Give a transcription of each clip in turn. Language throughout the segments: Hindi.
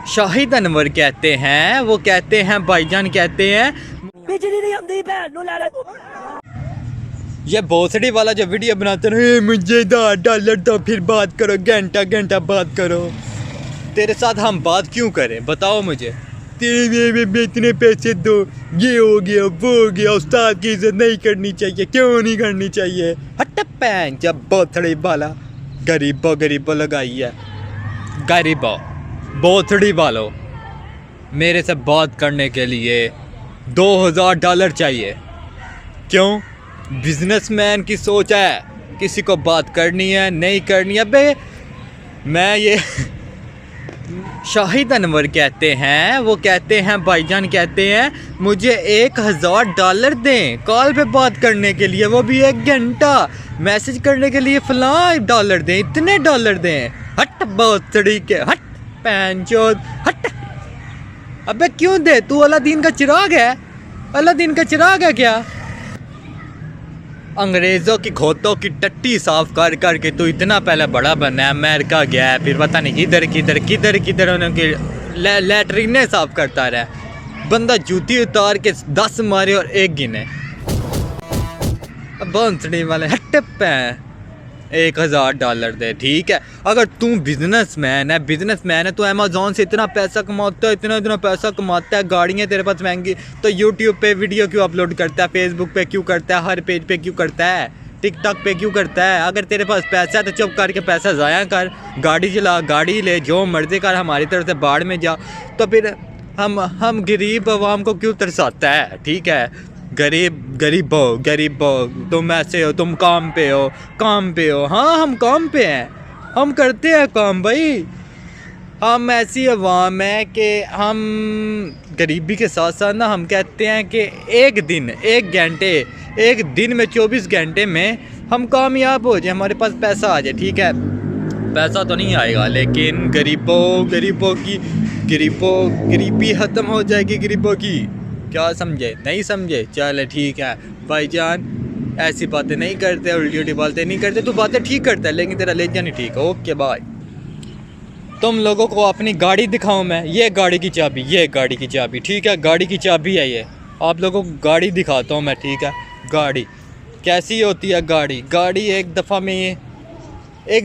शाहिद अनवर कहते हैं, वो कहते हैं भाईजान कहते हैं ये भोसड़ी वाला जो वीडियो बनाते हैं मुझे $10 दो फिर बात करो, घंटा घंटा बात करो। तेरे साथ हम बात क्यों करें बताओ मुझे। तेरे में इतने पैसे दो, ये हो गया वो हो गया, उस्ताद की इज्जत नहीं करनी चाहिए, क्यों नहीं करनी चाहिए। हट पैन जब भोसड़ी वाला गरीबों लगाई है। गरीबों भोसड़ी वालों मेरे से बात करने के लिए $2000 चाहिए। क्यों? बिजनेसमैन की सोच है, किसी को बात करनी है नहीं करनी है। बे मैं ये शाहिद अनवर कहते हैं, वो कहते हैं भाईजान कहते हैं मुझे $1000 दें कॉल पे बात करने के लिए, वो भी 1 घंटा मैसेज करने के लिए फलां डॉलर दें, इतने डॉलर दें। हट भोसड़ी के, हट पैंचोद हट। अबे क्यों दे, तू अलादीन का चिराग है? अलादीन का चिराग है क्या? अंग्रेज़ों की खोतों की टट्टी साफ कर कर के तू इतना पहले बड़ा बना है, अमेरिका गया है, फिर पता नहीं किधर उनके लैटरीने साफ करता रहा। बंदा जूती उतार के 10 मारे और 1 गिने। बंसड़ी वाले हट पे $1000 दे, ठीक है। अगर तू बिजनेसमैन है तो अमेज़ॉन से इतना पैसा कमाता है, इतना पैसा कमाता है, गाड़ियाँ तेरे पास महंगी, तो यूट्यूब पे वीडियो क्यों अपलोड करता है, फेसबुक पे क्यों करता है, हर पेज पे क्यों करता है, टिकटॉक पे क्यों करता है? अगर तेरे पास पैसा है तो चुप करके पैसा ज़ाया कर, गाड़ी चला, गाड़ी ले, जो मर्जी कर, हमारी तरफ से बाढ़ में जा। तो फिर हम गरीब आवाम को क्यों तरसाता है? ठीक है, गरीब हो तुम, ऐसे हो, तुम काम पे हो। हाँ हम काम पे हैं, हम करते हैं काम भाई। हम ऐसी अवाम है कि हम गरीबी के साथ साथ ना हम कहते हैं कि एक दिन में 24 घंटे में हम कामयाब हो जाए, हमारे पास पैसा आ जाए। ठीक है, पैसा तो नहीं आएगा लेकिन गरीबों की गरीबी ख़त्म हो जाएगी गरीबों की। क्या समझे? नहीं समझे? चल ठीक है भाईजान, ऐसी बातें नहीं करते, उल्टी बातें नहीं करते। तू बातें ठीक करता है लेकिन तेरा लेजा नहीं ठीक। Okay bye. तुम लोगों को अपनी गाड़ी दिखाऊं मैं, ये गाड़ी की चाबी, ठीक है, गाड़ी की चाबी है ये। आप लोगों को गाड़ी दिखाता हूँ मैं, ठीक है। गाड़ी कैसी होती है? गाड़ी एक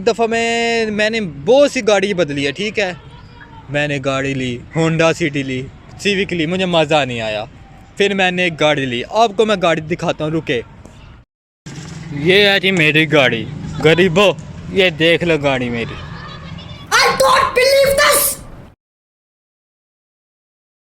दफ़ा में मैंने बहुत सी गाड़ी बदली है, ठीक है। मैंने गाड़ी ली, होंडा सिटी ली, सिविक ली, मुझे मज़ा नहीं आया, फिर मैंने एक गाड़ी ली। आपको मैं गाड़ी दिखाता हूँ, रुके। ये है जी मेरी गाड़ी, गरीबों ये देख लो गाड़ी मेरी। I don't believe